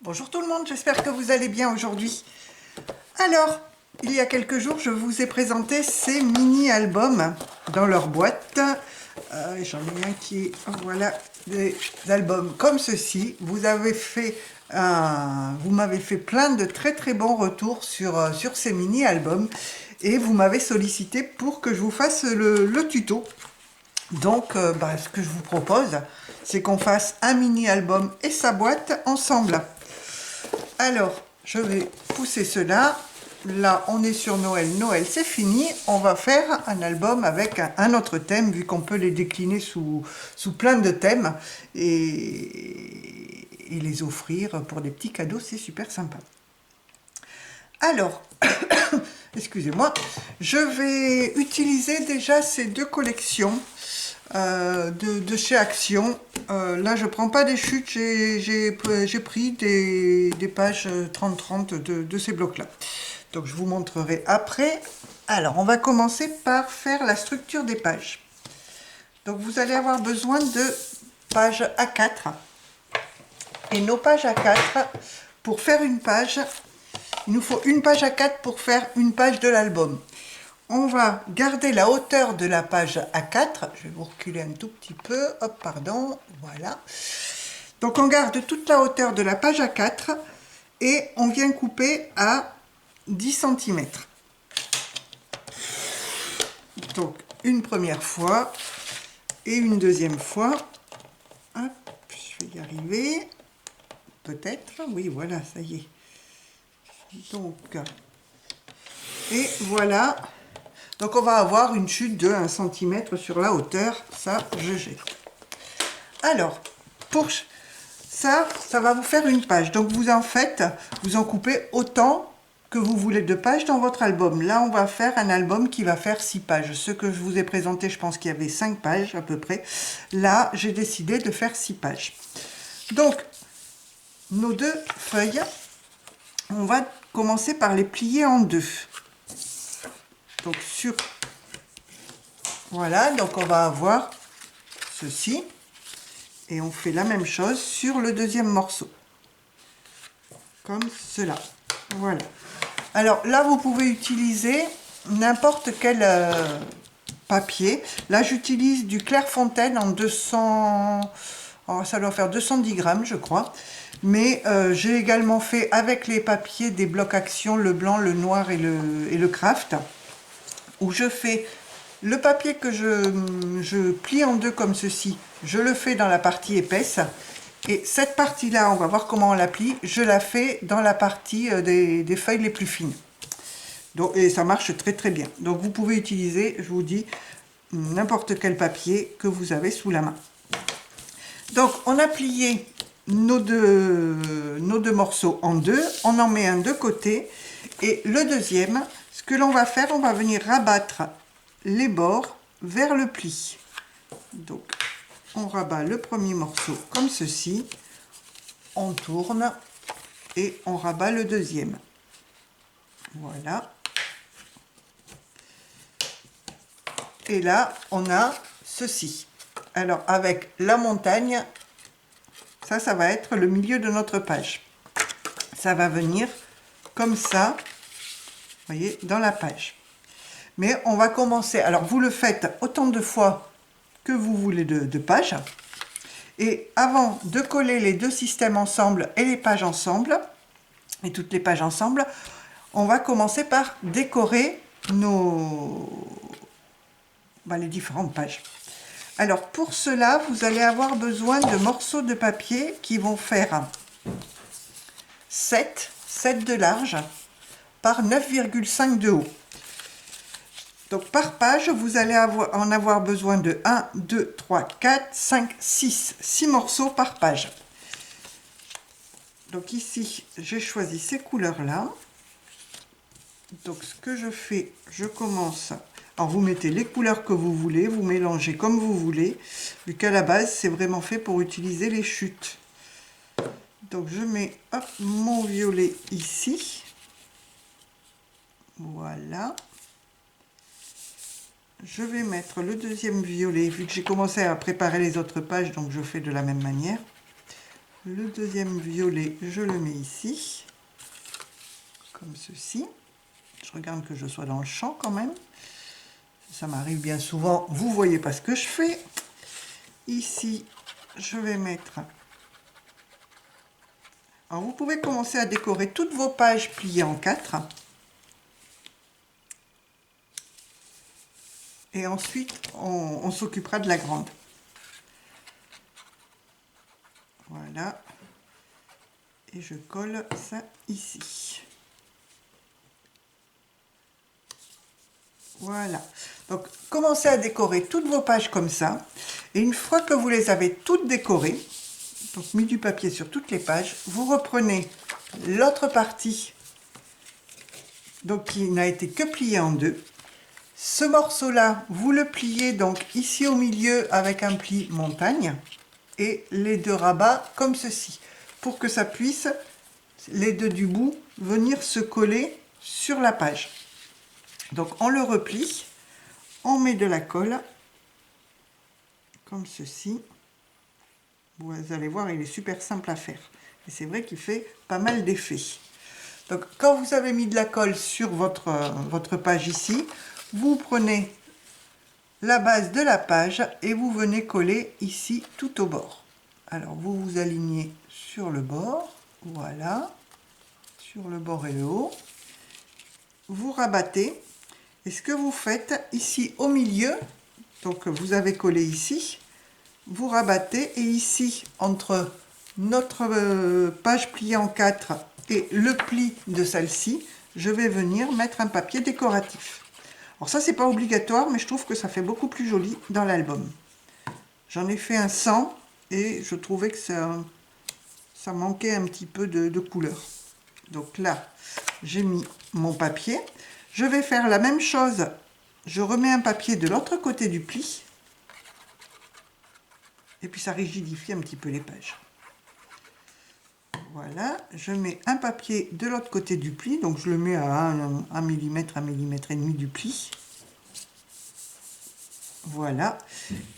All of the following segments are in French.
Bonjour tout le monde, j'espère que vous allez bien aujourd'hui. Alors, il y a quelques jours, je vous ai présenté ces mini-albums dans leur boîte. J'en ai un qui est, voilà, des albums comme ceci. Vous m'avez fait plein de très très bons retours sur ces mini-albums et vous m'avez sollicité pour que je vous fasse le tuto. Donc, ce que je vous propose, c'est qu'on fasse un mini-album et sa boîte ensemble. Alors, je vais pousser cela. Là, on est sur Noël. Noël, c'est fini. On va faire un album avec un autre thème, vu qu'on peut les décliner sous plein de thèmes et les offrir pour des petits cadeaux. C'est super sympa. Alors, excusez-moi, je vais utiliser déjà ces deux collections de chez Action. Là, je prends pas des chutes, j'ai pris des pages 30-30 de ces blocs-là. Donc, je vous montrerai après. Alors, on va commencer par faire la structure des pages. Donc, vous allez avoir besoin de pages A4. Et nos pages A4, pour faire une page, il nous faut une page A4 pour faire une page de l'album. On va garder la hauteur de la page A4. Je vais vous reculer un tout petit peu. Hop, pardon. Voilà. Donc, on garde toute la hauteur de la page A4 et on vient couper à 10 cm. Donc, une première fois et une deuxième fois. Hop, je vais y arriver. Peut-être. Oui, voilà, ça y est. Donc, et voilà. Donc on va avoir une chute de 1 cm sur la hauteur, ça je jette. Alors, pour ça, ça va vous faire une page. Donc vous en faites, vous en coupez autant que vous voulez de pages dans votre album. Là, on va faire un album qui va faire 6 pages. Ce que je vous ai présenté, je pense qu'il y avait 5 pages à peu près. Là, j'ai décidé de faire 6 pages. Donc, nos deux feuilles, on va commencer par les plier en deux. Donc voilà, donc on va avoir ceci et on fait la même chose sur le deuxième morceau, comme cela. Voilà. Alors là, vous pouvez utiliser n'importe quel papier. Là, j'utilise du Clairefontaine en 200, oh, ça doit faire 210 grammes, je crois. Mais j'ai également fait avec les papiers des blocs Action, le blanc, le noir et le craft, où je fais le papier que je plie en deux comme ceci, je le fais dans la partie épaisse. Et cette partie-là, on va voir comment on la plie, je la fais dans la partie des feuilles les plus fines. Donc, et ça marche très très bien. Donc vous pouvez utiliser, je vous dis, n'importe quel papier que vous avez sous la main. Donc on a plié nos deux morceaux en deux, on en met un de côté. Et le deuxième, ce que l'on va faire, on va venir rabattre les bords vers le pli. Donc, on rabat le premier morceau comme ceci, on tourne et on rabat le deuxième. Voilà. Et là, on a ceci. Alors, avec la montagne, ça va être le milieu de notre page. Ça va venir comme ça, vous voyez, dans la page. Mais on va commencer, alors vous le faites autant de fois que vous voulez de pages. Et avant de coller les deux systèmes ensemble et les pages ensemble, et toutes les pages ensemble, on va commencer par décorer les différentes pages. Alors pour cela, vous allez avoir besoin de morceaux de papier qui vont faire 7 de large par 9,5 de haut. Donc par page, vous allez en avoir besoin de 1, 2, 3, 4, 5, 6 morceaux par page. Donc ici, j'ai choisi ces couleurs-là. Donc ce que je fais, je commence. Alors vous mettez les couleurs que vous voulez, vous mélangez comme vous voulez, vu qu'à la base, c'est vraiment fait pour utiliser les chutes. Donc je mets mon violet ici. Voilà. Je vais mettre le deuxième violet, vu que j'ai commencé à préparer les autres pages, donc je fais de la même manière. Le deuxième violet, je le mets ici, comme ceci. Je regarde que je sois dans le champ quand même. Ça m'arrive bien souvent, vous voyez pas ce que je fais. Ici, je vais mettre... Alors, vous pouvez commencer à décorer toutes vos pages pliées en 4. Et ensuite, on s'occupera de la grande. Voilà. Et je colle ça ici. Voilà. Donc, commencez à décorer toutes vos pages comme ça. Et une fois que vous les avez toutes décorées, donc mis du papier sur toutes les pages, vous reprenez l'autre partie, donc qui n'a été que pliée en deux. Ce morceau-là, vous le pliez donc ici au milieu avec un pli montagne et les deux rabats comme ceci, pour que ça puisse, les deux du bout, venir se coller sur la page. Donc on le replie, on met de la colle, comme ceci. Vous allez voir, il est super simple à faire. Et c'est vrai qu'il fait pas mal d'effets. Donc quand vous avez mis de la colle sur votre page ici, vous prenez la base de la page et vous venez coller ici tout au bord. Alors vous vous alignez sur le bord, voilà, sur le bord et le haut. Vous rabattez et ce que vous faites ici au milieu, donc vous avez collé ici, vous rabattez et ici entre notre page pliée en 4 et le pli de celle-ci, je vais venir mettre un papier décoratif. Alors ça c'est pas obligatoire mais je trouve que ça fait beaucoup plus joli dans l'album. J'en ai fait un sans et je trouvais que ça manquait un petit peu de couleur. Donc là j'ai mis mon papier. Je vais faire la même chose, je remets un papier de l'autre côté du pli. Et puis ça rigidifie un petit peu les pages. Voilà, je mets un papier de l'autre côté du pli, donc je le mets à 1 mm, 1 mm et demi du pli. Voilà.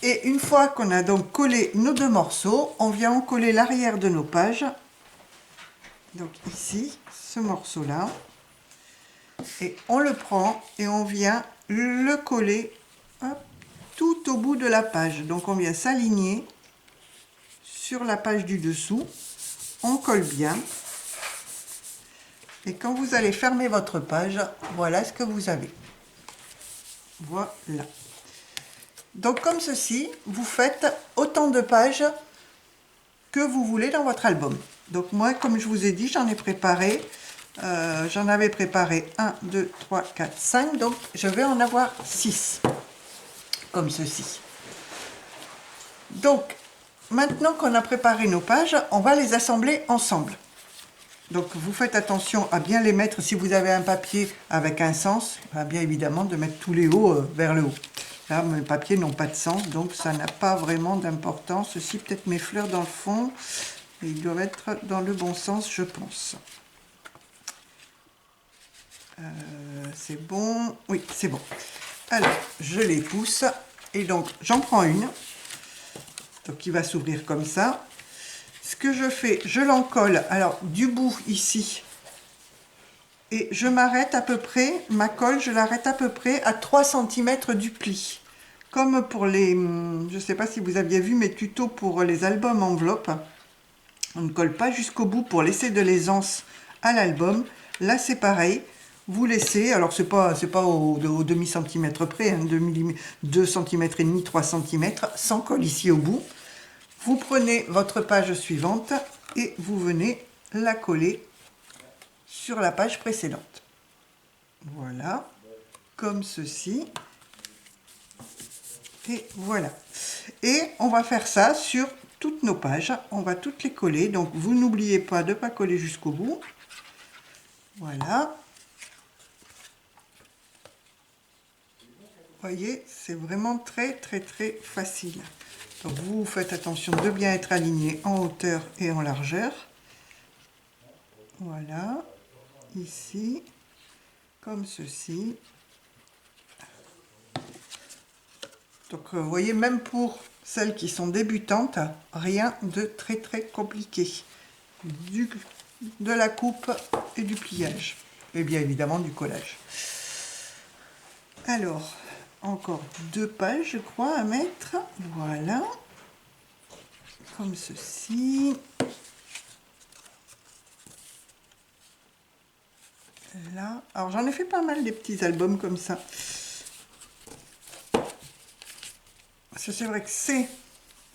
Et une fois qu'on a donc collé nos deux morceaux, on vient en coller l'arrière de nos pages. Donc ici, ce morceau-là. Et on le prend et on vient le coller hop, tout au bout de la page. Donc on vient s'aligner sur la page du dessous. On colle bien. Et quand vous allez fermer votre page, voilà ce que vous avez. Voilà. Donc comme ceci, vous faites autant de pages que vous voulez dans votre album. Donc moi, comme je vous ai dit, j'en avais préparé 1, 2, 3, 4, 5. Donc je vais en avoir 6. Comme ceci. Donc maintenant qu'on a préparé nos pages, on va les assembler ensemble. Donc vous faites attention à bien les mettre, si vous avez un papier avec un sens, bien évidemment de mettre tous les hauts vers le haut. Là mes papiers n'ont pas de sens, donc ça n'a pas vraiment d'importance. Ceci peut-être mes fleurs dans le fond, ils doivent être dans le bon sens je pense. C'est bon, oui c'est bon. Alors je les pousse et donc j'en prends une, donc il va s'ouvrir comme ça. Ce que je fais, je l'encolle, alors du bout ici, et je m'arrête à peu près, ma colle, je l'arrête à peu près à 3 cm du pli. Comme pour les, je ne sais pas si vous aviez vu mes tutos pour les albums enveloppes, on ne colle pas jusqu'au bout pour laisser de l'aisance à l'album. Là c'est pareil, vous laissez, alors c'est pas au demi-centimètre près, hein, 2 cm et demi, 3 cm, sans colle ici au bout. Vous prenez votre page suivante et vous venez la coller sur la page précédente. Voilà, comme ceci. Et voilà. Et on va faire ça sur toutes nos pages. On va toutes les coller. Donc vous n'oubliez pas de ne pas coller jusqu'au bout. Voilà. Vous voyez, c'est vraiment très facile. Donc vous faites attention de bien être aligné en hauteur et en largeur. Voilà, ici, comme ceci. Donc vous voyez, même pour celles qui sont débutantes, rien de très compliqué. De la coupe et du pliage. Et bien évidemment du collage. Alors, encore 2 pages, je crois, à mettre. Voilà. Comme ceci. Là. Alors, j'en ai fait pas mal des petits albums comme ça. Parce que c'est vrai que c'est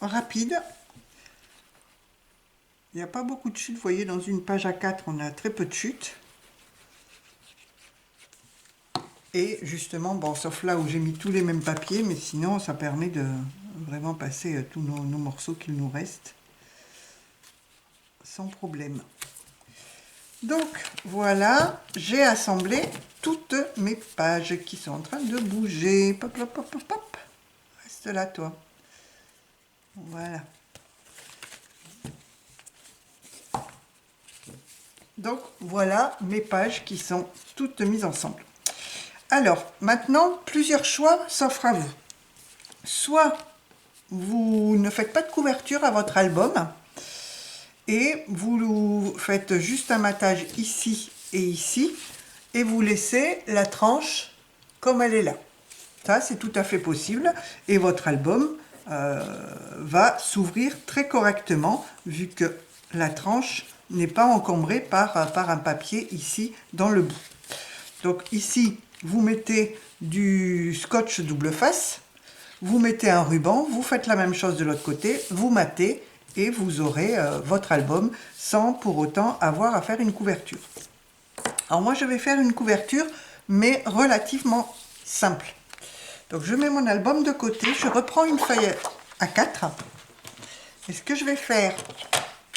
rapide. Il n'y a pas beaucoup de chutes. Vous voyez, dans une page A4, on a très peu de chutes. Et justement, bon, sauf là où j'ai mis tous les mêmes papiers, mais sinon, ça permet de vraiment passer tous nos morceaux qu'il nous reste sans problème. Donc, voilà, j'ai assemblé toutes mes pages qui sont en train de bouger. Pop, pop, pop, pop, pop. Reste là, toi. Voilà. Donc, voilà mes pages qui sont toutes mises ensemble. Alors, maintenant, plusieurs choix s'offrent à vous. Soit vous ne faites pas de couverture à votre album et vous faites juste un matage ici et ici et vous laissez la tranche comme elle est là. Ça, c'est tout à fait possible et votre album va s'ouvrir très correctement vu que la tranche n'est pas encombrée par un papier ici dans le bout. Donc ici, vous mettez du scotch double face, vous mettez un ruban, vous faites la même chose de l'autre côté, vous matez et vous aurez votre album sans pour autant avoir à faire une couverture. Alors moi je vais faire une couverture mais relativement simple. Donc je mets mon album de côté, je reprends une feuille A4 et ce que je vais faire,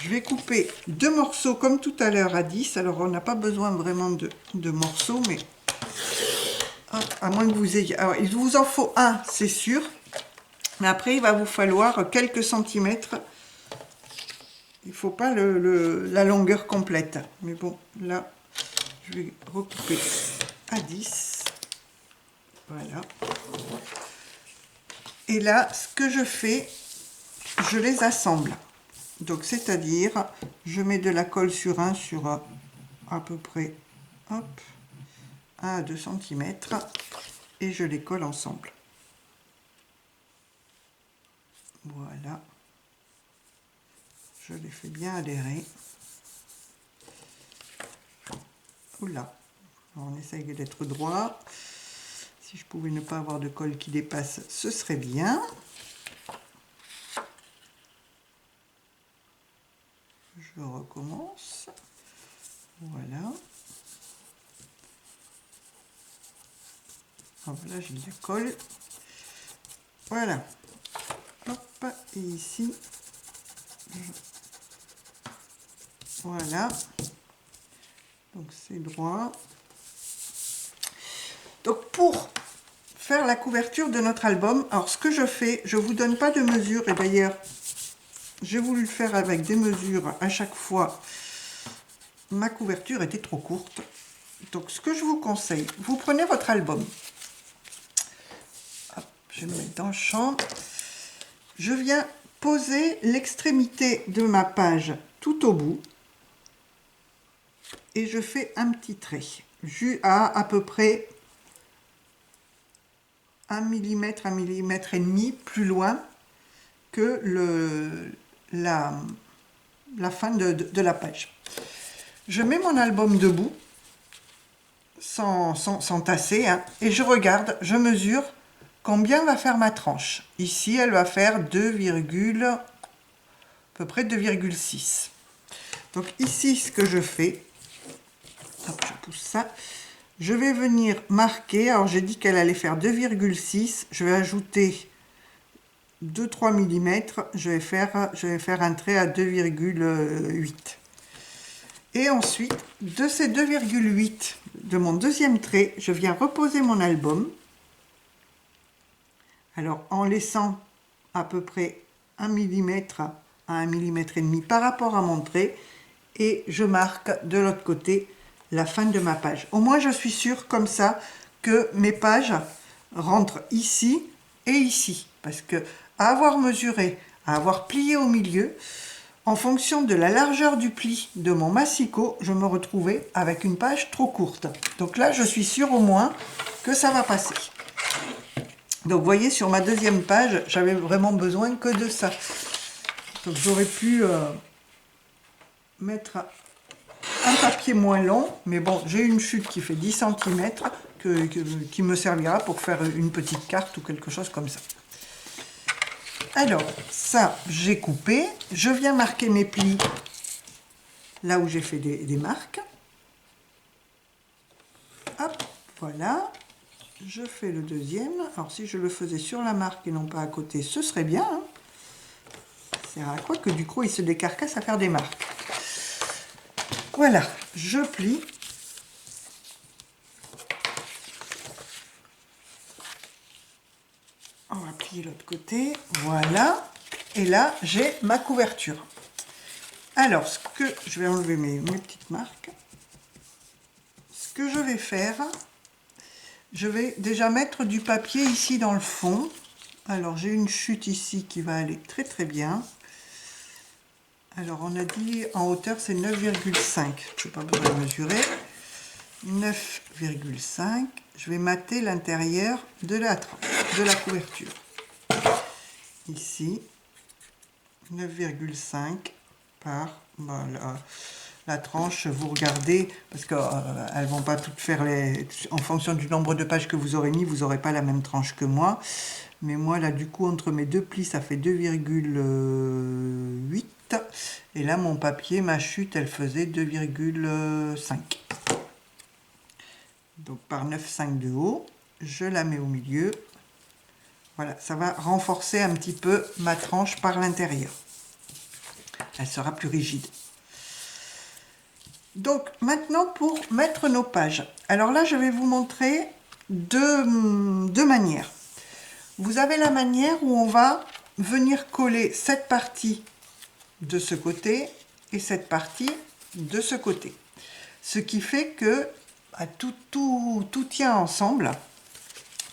je vais couper 2 morceaux comme tout à l'heure à 10. Alors on n'a pas besoin vraiment de morceaux, mais à moins que vous ayez... Alors il vous en faut un, c'est sûr. Mais après il va vous falloir quelques centimètres. Il ne faut pas la longueur complète. Mais bon, là, je vais recouper à 10. Voilà. Et là, ce que je fais, je les assemble. Donc, c'est-à-dire, je mets de la colle sur à peu près, hop, 1 à 2 cm et je les colle ensemble. Voilà. Je les fais bien adhérer. Oula, on essaye d'être droit. Si je pouvais ne pas avoir de colle qui dépasse, ce serait bien. Je recommence. Voilà. Voilà, j'ai de la colle. Voilà. Hop, et ici. Voilà. Donc c'est droit. Donc pour faire la couverture de notre album, alors ce que je fais, je ne vous donne pas de mesure, et d'ailleurs j'ai voulu le faire avec des mesures à chaque fois. Ma couverture était trop courte. Donc ce que je vous conseille, vous prenez votre album. Hop, je vais le mettre dans le champ. Je viens poser l'extrémité de ma page tout au bout. Et je fais un petit trait. À peu près 1 mm, 1 mm et demi plus loin que la fin de la page. Je mets mon album debout, sans tasser, hein, et je regarde, je mesure combien va faire ma tranche. Ici, elle va faire à peu près 2,6. Donc ici, ce que je fais, hop, je pousse ça, je vais venir marquer, alors j'ai dit qu'elle allait faire 2,6, je vais ajouter 2-3 mm, je vais faire un trait à 2,8. Et ensuite, de ces 2,8 de mon deuxième trait, je viens reposer mon album. Alors, en laissant à peu près 1 mm à 1 mm et demi par rapport à mon trait, et je marque de l'autre côté la fin de ma page. Au moins, je suis sûre comme ça que mes pages rentrent ici et ici. Parce que à avoir mesuré, à avoir plié au milieu, en fonction de la largeur du pli de mon massicot, je me retrouvais avec une page trop courte. Donc là, je suis sûre au moins que ça va passer. Donc vous voyez, sur ma deuxième page, j'avais vraiment besoin que de ça. Donc j'aurais pu mettre un papier moins long, mais bon, j'ai une chute qui fait 10 cm qui me servira pour faire une petite carte ou quelque chose comme ça. Alors, ça, j'ai coupé. Je viens marquer mes plis là où j'ai fait des marques. Hop, voilà. Je fais le deuxième. Alors, si je le faisais sur la marque et non pas à côté, ce serait bien. Hein. C'est à quoi que du coup, il se décarcasse à faire des marques. Voilà, je plie. On va plier l'autre côté. Voilà. Et là, j'ai ma couverture. Alors, je vais enlever mes petites marques. Ce que je vais faire, je vais déjà mettre du papier ici dans le fond. Alors, j'ai une chute ici qui va aller très très bien. Alors, on a dit en hauteur, c'est 9,5. Je n'ai pas besoin de mesurer. 9,5. Je vais mater l'intérieur de la couverture. Ici, 9,5 par voilà, la tranche. Vous regardez, parce qu'elles ne vont pas toutes faire en fonction du nombre de pages que vous aurez mis, vous n'aurez pas la même tranche que moi. Mais moi, là, du coup, entre mes deux plis, ça fait 2,8. Et là, mon papier, ma chute, elle faisait 2,5. Donc, par 9,5 de haut, je la mets au milieu. Voilà, ça va renforcer un petit peu ma tranche par l'intérieur. Elle sera plus rigide. Donc, maintenant, pour mettre nos pages. Alors là, je vais vous montrer deux manières. Vous avez la manière où on va venir coller cette partie de ce côté et cette partie de ce côté. Ce qui fait que tout tient ensemble.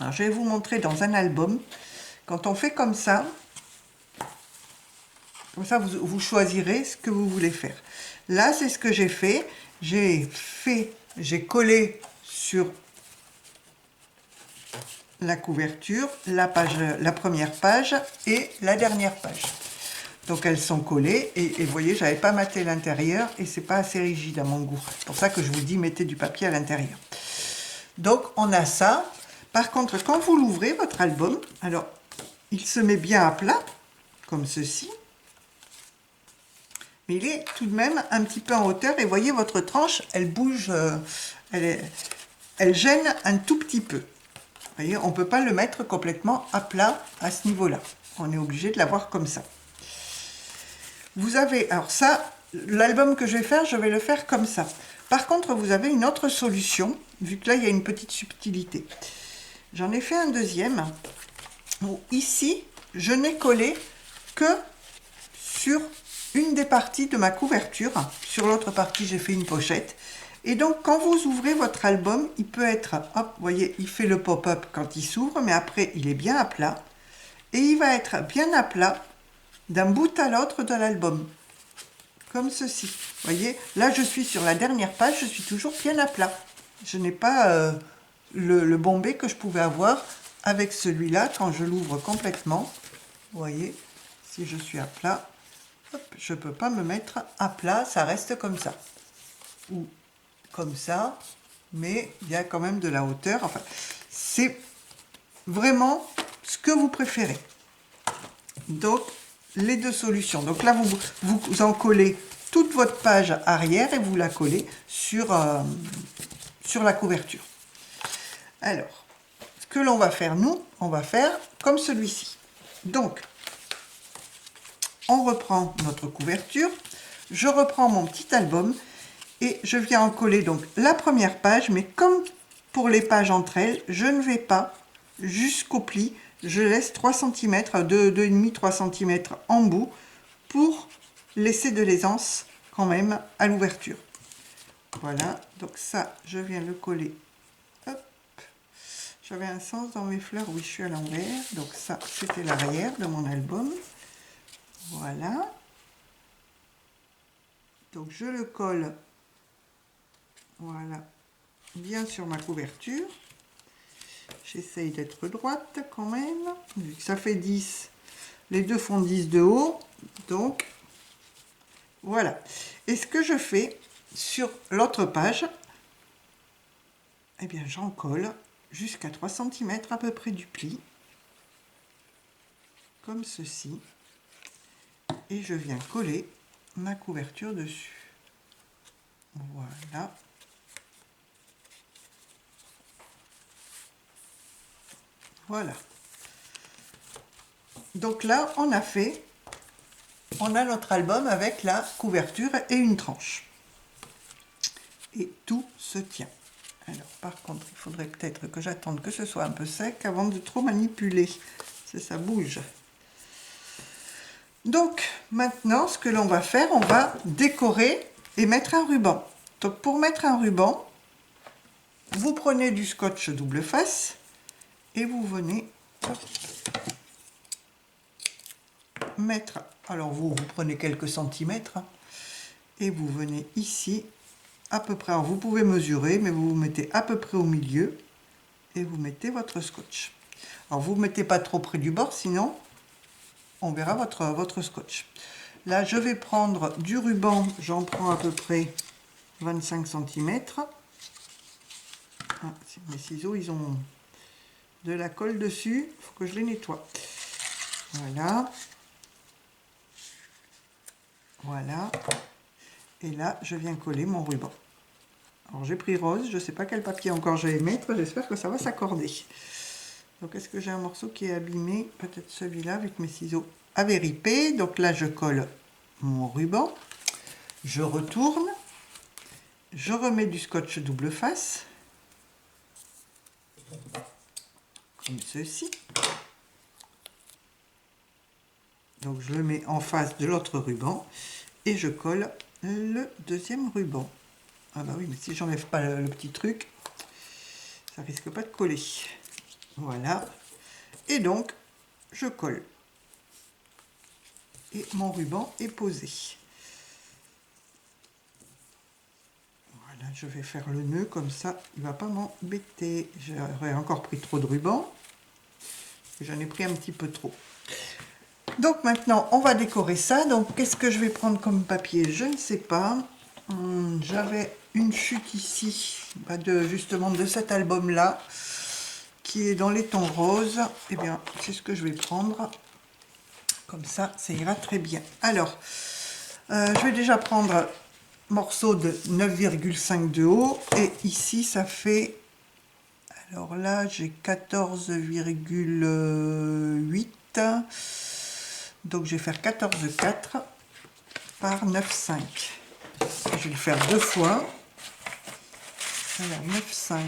Alors, je vais vous montrer dans un album. Quand on fait comme ça, vous choisirez ce que vous voulez faire. Là, c'est ce que j'ai fait. J'ai collé sur la couverture, la première page et la dernière page. Donc elles sont collées et vous voyez, j'avais pas maté l'intérieur et c'est pas assez rigide à mon goût. C'est pour ça que je vous dis mettez du papier à l'intérieur. Donc on a ça. Par contre, quand vous l'ouvrez, votre album, alors il se met bien à plat, comme ceci. Mais il est tout de même un petit peu en hauteur et vous voyez, votre tranche, elle bouge, elle gêne un tout petit peu. Vous voyez, on ne peut pas le mettre complètement à plat à ce niveau-là. On est obligé de l'avoir comme ça. Vous avez, alors ça, l'album que je vais faire, je vais le faire comme ça. Par contre, vous avez une autre solution, vu que là, il y a une petite subtilité. J'en ai fait un deuxième, où ici, je n'ai collé que sur une des parties de ma couverture. Sur l'autre partie, j'ai fait une pochette. Et donc, quand vous ouvrez votre album, il peut être, hop, vous voyez, il fait le pop-up quand il s'ouvre, mais après, il est bien à plat. Et il va être bien à plat d'un bout à l'autre de l'album. Comme ceci. Vous voyez, là, je suis sur la dernière page, je suis toujours bien à plat. Je n'ai pas le bombé que je pouvais avoir avec celui-là quand je l'ouvre complètement. Vous voyez, si je suis à plat, hop, je ne peux pas me mettre à plat, ça reste comme ça. Ou comme ça, mais il y a quand même de la hauteur. Enfin, c'est vraiment ce que vous préférez. Donc, les deux solutions. Donc là, vous en collez toute votre page arrière et vous la collez sur la couverture. Alors, ce que l'on va faire, nous, on va faire comme celui-ci. Donc, on reprend notre couverture. Je reprends mon petit album et je viens en coller donc la première page, mais comme pour les pages entre elles, je ne vais pas jusqu'au pli, je laisse 3 cm, 2,5-3 cm en bout pour laisser de l'aisance quand même à l'ouverture. Voilà, donc ça, je viens le coller hop, J'avais un sens dans mes fleurs, oui, je suis à l'envers. Donc ça, c'était l'arrière de mon album. Voilà. Donc je le colle, voilà, bien sur ma couverture. J'essaye d'être droite quand même, vu que ça fait 10. Les deux font 10 de haut, donc voilà. Et ce que je fais sur l'autre page, eh bien j'en colle jusqu'à 3 cm à peu près du pli, comme ceci. Et je viens coller ma couverture dessus. Voilà. Voilà. Donc là, on a notre album avec la couverture et une tranche. Et tout se tient. Alors, par contre, il faudrait peut-être que j'attende que ce soit un peu sec avant de trop manipuler. Ça bouge. Donc, maintenant, ce que l'on va faire, on va décorer et mettre un ruban. Donc, pour mettre un ruban, vous prenez du scotch double face et vous venez mettre, alors vous prenez quelques centimètres et vous venez ici à peu près, alors vous pouvez mesurer, mais vous vous mettez à peu près au milieu et vous mettez votre scotch. Alors vous ne mettez pas trop près du bord, sinon on verra votre scotch. Là je vais prendre du ruban, j'en prends à peu près 25 cm. Ah, mes ciseaux ils ont de la colle dessus, il faut que je les nettoie. Voilà. Voilà. Et là je viens coller mon ruban. Alors j'ai pris rose, je ne sais pas quel papier encore je vais mettre, j'espère que ça va s'accorder. Donc est-ce que j'ai un morceau qui est abîmé? Peut-être celui-là avec mes ciseaux avaient ripé. Donc là je colle mon ruban, je retourne, je remets du scotch double face, comme ceci. Donc je le mets en face de l'autre ruban et je colle le deuxième ruban. Ah bah oui, mais si j'enlève pas le petit truc, ça risque pas de coller. Voilà. Et donc, je colle. Et mon ruban est posé. Voilà, je vais faire le nœud comme ça, il ne va pas m'embêter. J'aurais encore pris trop de ruban. J'en ai pris un petit peu trop. Donc maintenant, on va décorer ça. Donc, qu'est-ce que je vais prendre comme papier? Je ne sais pas. J'avais une chute ici, justement de cet album-là, qui est dans les tons roses. Eh bien, c'est ce que je vais prendre. Comme ça ira très bien. Alors, je vais déjà prendre morceau de 9,5 de haut. Et ici, ça fait... Alors là, j'ai 14,8. Donc, je vais faire 14,4 par 9,5. Je vais le faire deux fois. Alors, 9,5.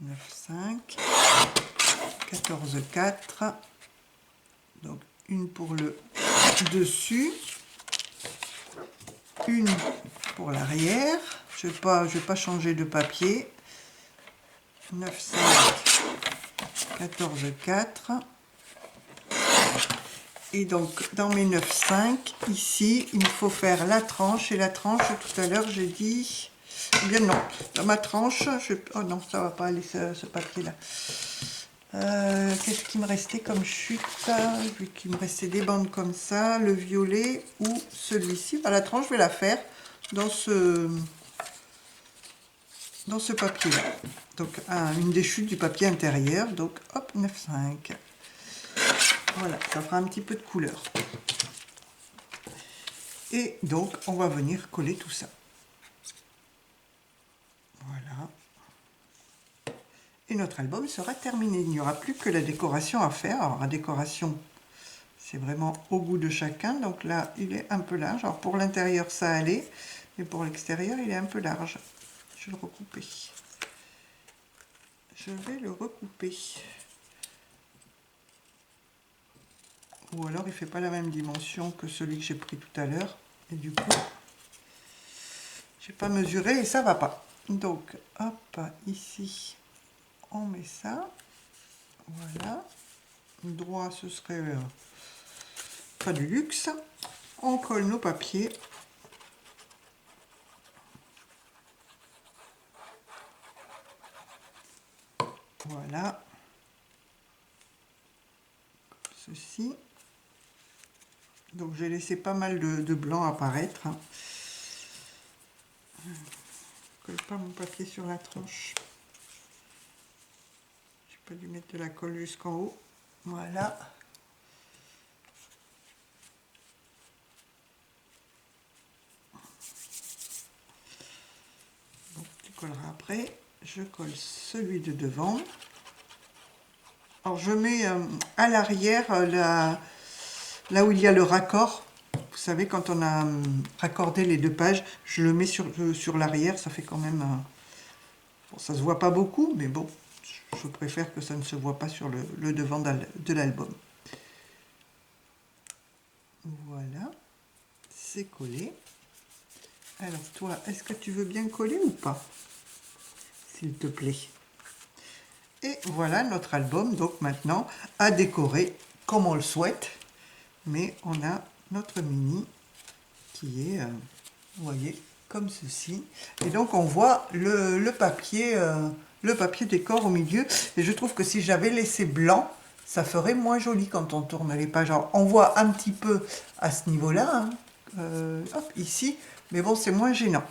9,5. 14,4. Donc, une pour le dessus. Une pour l'arrière. Je vais pas changer de papier. 9,5. 14,4. Et donc, dans mes 9,5, ici, il me faut faire la tranche. Et la tranche, tout à l'heure, j'ai dit... Eh bien non, dans ma tranche, oh non, ça va pas aller, ce papier-là. Qu'est-ce qui me restait comme chute? Vu qu'il me restait des bandes comme ça, le violet ou celui-ci. La tranche, je vais la faire dans ce papier-là. Donc, une des chutes du papier intérieur. Donc, hop, 9,5. Voilà, ça fera un petit peu de couleur. Et donc, on va venir coller tout ça. Voilà. Et notre album sera terminé. Il n'y aura plus que la décoration à faire. Alors, la décoration, c'est vraiment au goût de chacun. Donc là, il est un peu large. Alors, pour l'intérieur, ça allait. Mais pour l'extérieur, il est un peu large. Je vais le recouper. Je vais le recouper. Ou alors, il ne fait pas la même dimension que celui que j'ai pris tout à l'heure. Et du coup, je n'ai pas mesuré et ça ne va pas. Donc, hop, ici... on met ça. Voilà. Droit, ce serait pas du luxe. On colle nos papiers. Voilà. Comme ceci. Donc j'ai laissé pas mal de blanc apparaître. Je ne colle pas mon papier sur la tranche. J'ai pas dû mettre de la colle jusqu'en haut. Voilà. Bon, tu colleras après. Je colle celui de devant. Alors je mets à l'arrière là où il y a le raccord. Vous savez, quand on a raccordé les deux pages, je le mets sur l'arrière. Ça fait quand même... bon, ça se voit pas beaucoup, mais bon, je préfère que ça ne se voit pas sur le devant de l'album. Voilà, c'est collé. Alors toi, est-ce que tu veux bien coller ou pas? S'il te plaît. Et voilà notre album, donc maintenant à décorer comme on le souhaite. Mais on a notre mini qui est, vous voyez, comme ceci. Et donc on voit le papier décor au milieu. Et je trouve que si j'avais laissé blanc, ça ferait moins joli quand on tourne les pages. Alors, on voit un petit peu à ce niveau-là, hein, hop, ici, mais bon, c'est moins gênant.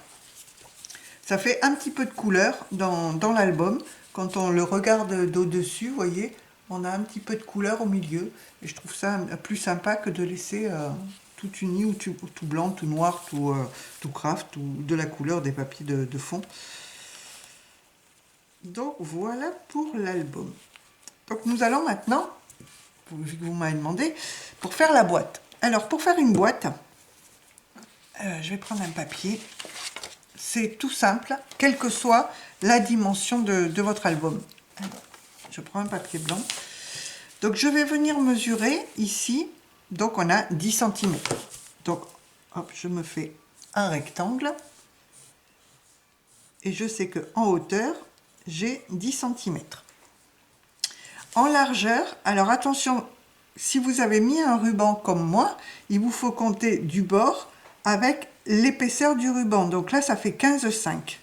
Ça fait un petit peu de couleur dans l'album. Quand on le regarde d'au-dessus, vous voyez, on a un petit peu de couleur au milieu. Et je trouve ça plus sympa que de laisser tout uni ou tout blanc, tout noir, tout craft, ou de la couleur des papiers de fond. Donc voilà pour l'album. Donc nous allons maintenant, vu que vous m'avez demandé, pour faire la boîte. Alors pour faire une boîte, je vais prendre un papier. C'est tout simple, quelle que soit la dimension de votre album. Alors, je prends un papier blanc. Donc je vais venir mesurer ici. Donc on a 10 cm. Donc hop, je me fais un rectangle. Et je sais qu'en hauteur, j'ai 10 cm. En largeur, alors attention, si vous avez mis un ruban comme moi, il vous faut compter du bord avec l'épaisseur du ruban. Donc là, ça fait 15,5.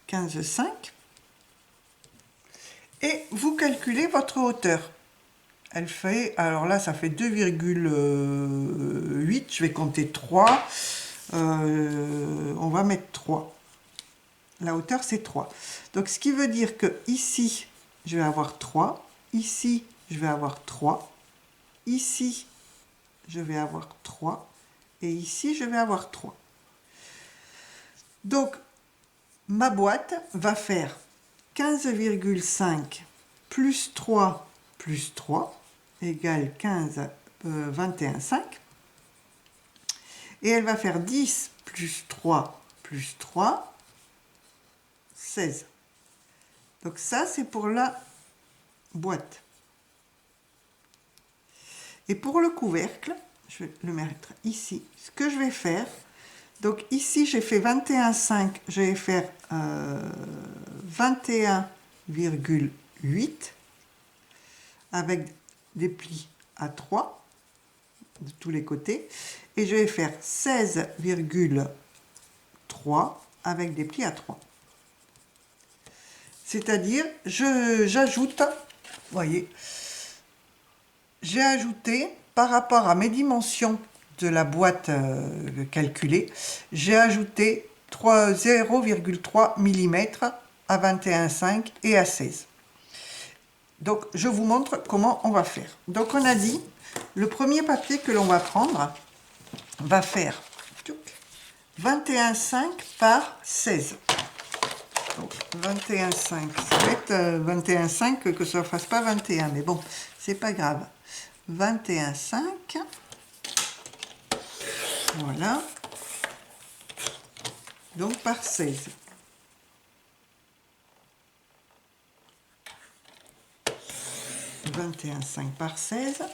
15,5. Et vous calculez votre hauteur. Elle fait, alors là, ça fait 2,8. Je vais compter 3. On va mettre 3. La hauteur, c'est 3. Donc, ce qui veut dire que ici, je vais avoir 3. Ici, je vais avoir 3. Ici, je vais avoir 3. Et ici, je vais avoir 3. Donc, ma boîte va faire 15,5 plus 3 égale 21,5. Et elle va faire 10 plus 3 plus 3, 16. Donc ça, c'est pour la boîte. Et pour le couvercle, je vais le mettre ici. Ce que je vais faire, donc ici j'ai fait 21,5, je vais faire 21,8 avec des plis à 3 de tous les côtés. Et je vais faire 16,3 avec des plis à 3. C'est-à-dire, j'ajoute, vous voyez, j'ai ajouté par rapport à mes dimensions de la boîte calculée, j'ai ajouté 0,3 mm à 21,5 et à 16. Donc, je vous montre comment on va faire. Donc, on a dit, le premier papier que l'on va prendre va faire 21,5 par 16. Donc, 21,5. Ça va être 21,5 que ça ne fasse pas 21, mais bon, c'est pas grave. 21,5. Voilà. Donc, par 16. 21,5 par 16.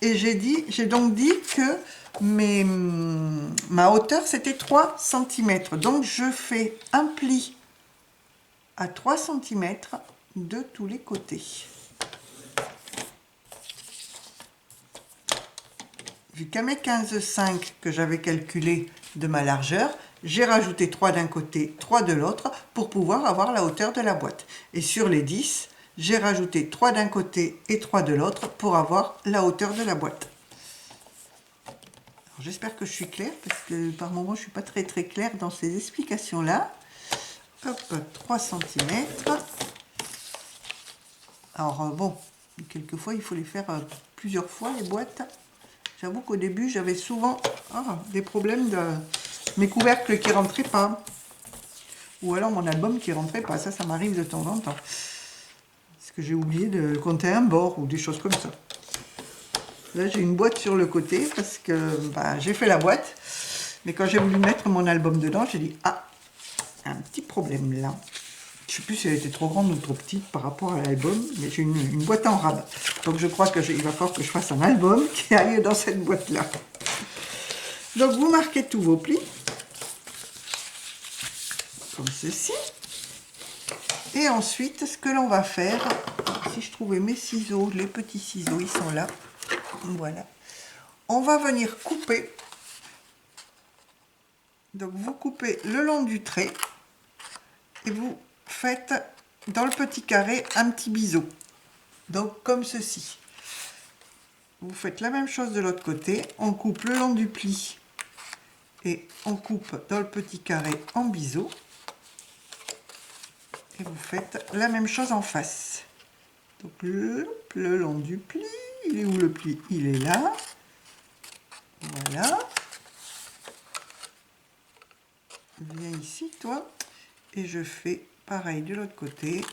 Et j'ai donc dit que ma hauteur, c'était 3 cm. Donc, je fais un pli à 3 cm de tous les côtés. Vu qu'à mes 15,5 que j'avais calculé de ma largeur, j'ai rajouté 3 d'un côté, 3 de l'autre pour pouvoir avoir la hauteur de la boîte. Et sur les 10, j'ai rajouté 3 d'un côté et 3 de l'autre pour avoir la hauteur de la boîte. J'espère que je suis claire parce que par moments je ne suis pas très claire dans ces explications là. Hop, 3 cm. Alors bon, quelquefois il faut les faire plusieurs fois les boîtes. J'avoue qu'au début j'avais souvent des problèmes de mes couvercles qui rentraient pas. Ou alors mon album qui rentrait pas. Ça m'arrive de temps en temps. Parce que j'ai oublié de compter un bord ou des choses comme ça. Là j'ai une boîte sur le côté parce que j'ai fait la boîte. Mais quand j'ai voulu mettre mon album dedans, j'ai dit un petit problème là. Je sais plus si elle était trop grande ou trop petite par rapport à l'album, mais j'ai une boîte en rab. Donc je crois qu'il va falloir que je fasse un album qui aille dans cette boîte là. Donc vous marquez tous vos plis. Comme ceci. Et ensuite, ce que l'on va faire, si je trouvais mes ciseaux, les petits ciseaux, ils sont là. Voilà. On va venir couper. Donc vous coupez le long du trait et vous faites dans le petit carré un petit biseau. Donc comme ceci. Vous faites la même chose de l'autre côté. On coupe le long du pli et on coupe dans le petit carré en biseau. Et vous faites la même chose en face. Donc le long du pli, il est où le pli? Il est là. Voilà. Viens ici, toi. Et je fais pareil de l'autre côté.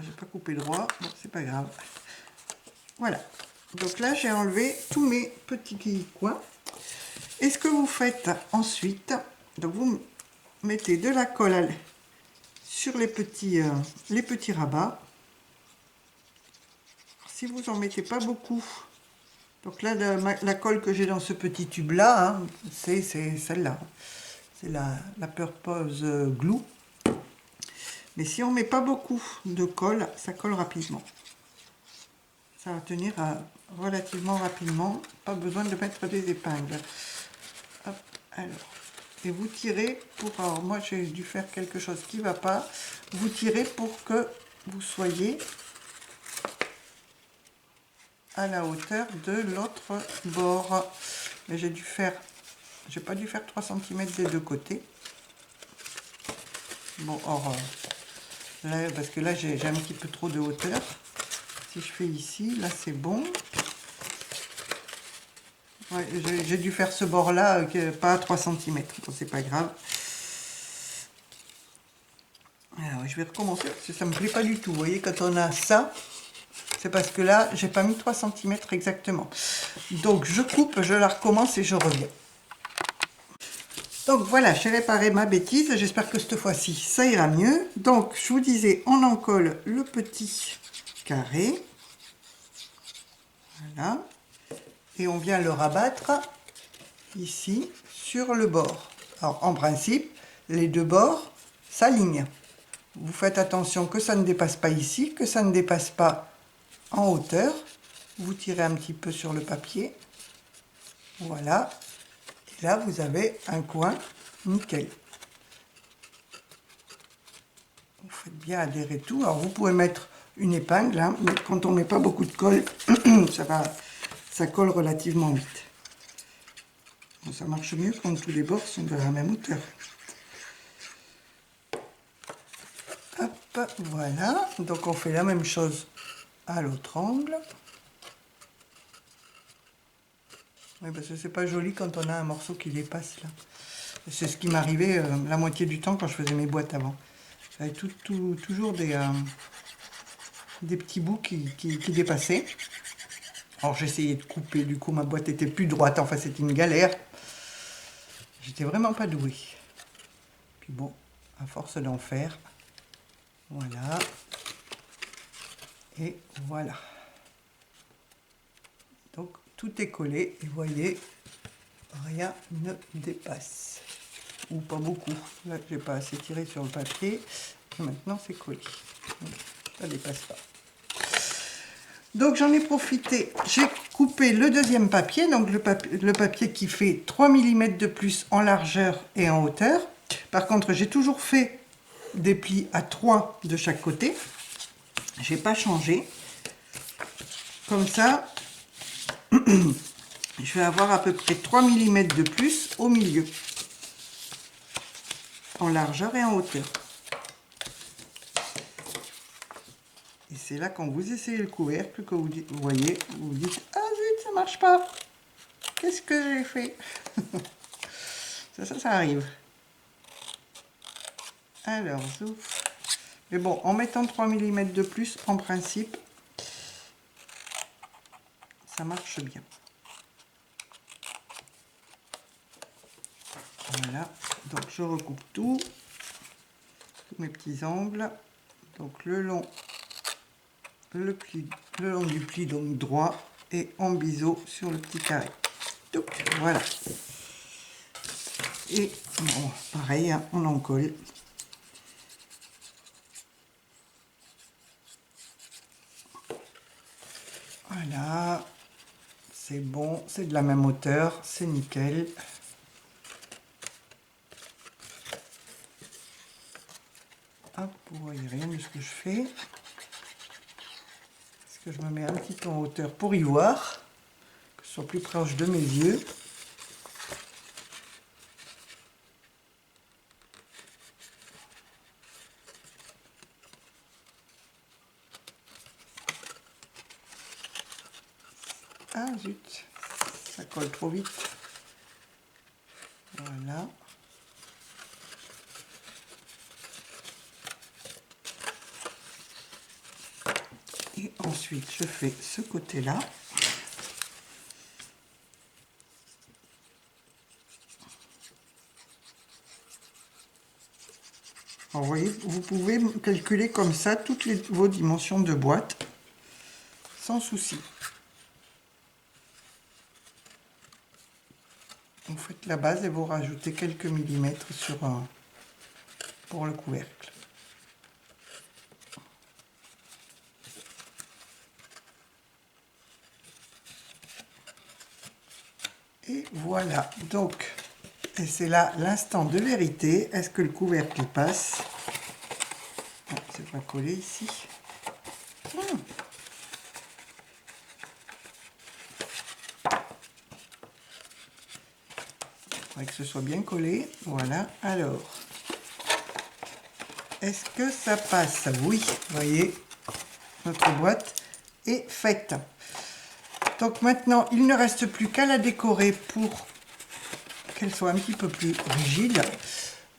J'ai pas coupé droit, bon, c'est pas grave. Voilà. Donc là, j'ai enlevé tous mes petits coins. Et ce que vous faites ensuite, donc vous mettez de la colle sur les petits rabats. Si vous en mettez pas beaucoup, donc là la colle que j'ai dans ce petit tube là, c'est celle-là, c'est la Purpose Glue. Mais si on met pas beaucoup de colle, ça colle rapidement. Ça va tenir relativement rapidement, pas besoin de mettre des épingles. Hop, alors. Et vous tirez pour, alors moi j'ai dû faire quelque chose qui va pas, vous tirez pour que vous soyez à la hauteur de l'autre bord. Mais j'ai pas dû faire 3 cm des deux côtés. Bon, or, là, parce que là j'ai un petit peu trop de hauteur. Si je fais ici, là c'est bon. Ouais, j'ai dû faire ce bord là, pas à 3 cm, bon, c'est pas grave. Alors je vais recommencer parce que ça me plaît pas du tout. Vous voyez, quand on a ça, c'est parce que là j'ai pas mis 3 cm exactement. Donc je coupe, je la recommence et je reviens. Donc voilà, j'ai réparé ma bêtise, j'espère que cette fois-ci ça ira mieux. Donc je vous disais, on en colle le petit carré. Voilà. Et on vient le rabattre ici sur le bord. Alors en principe, les deux bords s'alignent. Vous faites attention que ça ne dépasse pas ici, que ça ne dépasse pas en hauteur. Vous tirez un petit peu sur le papier. Voilà. Et là, vous avez un coin nickel. Vous faites bien adhérer tout. Alors vous pouvez mettre une épingle, hein, mais quand on ne met pas beaucoup de colle, ça colle relativement vite. Bon, ça marche mieux quand tous les bords sont de la même hauteur. Hop, voilà. Donc on fait la même chose à l'autre angle. Oui, parce que c'est pas joli quand on a un morceau qui dépasse là. C'est ce qui m'arrivait la moitié du temps quand je faisais mes boîtes avant. J'avais toujours des petits bouts qui dépassaient. Alors j'essayais de couper, du coup ma boîte était plus droite, enfin c'était une galère. J'étais vraiment pas douée. Puis bon, à force d'en faire, voilà. Et voilà. Donc tout est collé et vous voyez, rien ne dépasse. Ou pas beaucoup. Là, j'ai pas assez tiré sur le papier. Maintenant, c'est collé. Ça dépasse pas. Donc, j'en ai profité. J'ai coupé le deuxième papier, donc le papier qui fait 3 mm de plus en largeur et en hauteur. Par contre, j'ai toujours fait des plis à 3 de chaque côté. J'ai pas changé. Comme ça, je vais avoir à peu près 3 mm de plus au milieu, en largeur et en hauteur. Et c'est là, quand vous essayez le couvercle, que vous voyez, vous vous dites « Ah zut, ça marche pas! Qu'est-ce que j'ai fait ?» Ça arrive. Alors, zouf. Mais bon, en mettant 3 mm de plus, en principe, ça marche bien. Voilà, donc je recoupe tout, tous mes petits angles. Donc le long du pli donc droit et en biseau sur le petit carré. Donc voilà. Et bon, pareil, hein, on en colle. Voilà, c'est bon, c'est de la même hauteur, c'est nickel. Hop, vous voyez rien de ce que je fais. Parce que je me mets un petit peu en hauteur pour y voir, que ce soit plus proche de mes yeux. Ah zut, ça colle trop vite. Voilà. Et ensuite, je fais ce côté-là. Alors, vous voyez, vous pouvez calculer comme ça toutes vos dimensions de boîte, sans souci. Vous faites la base et vous rajoutez quelques millimètres pour le couvercle. Et voilà, donc, et c'est là l'instant de vérité. Est-ce que le couvercle passe? Non, c'est pas collé ici. Il faudrait que ce soit bien collé. Voilà, alors, est-ce que ça passe? Oui, vous voyez, notre boîte est faite. Donc maintenant, il ne reste plus qu'à la décorer pour qu'elle soit un petit peu plus rigide.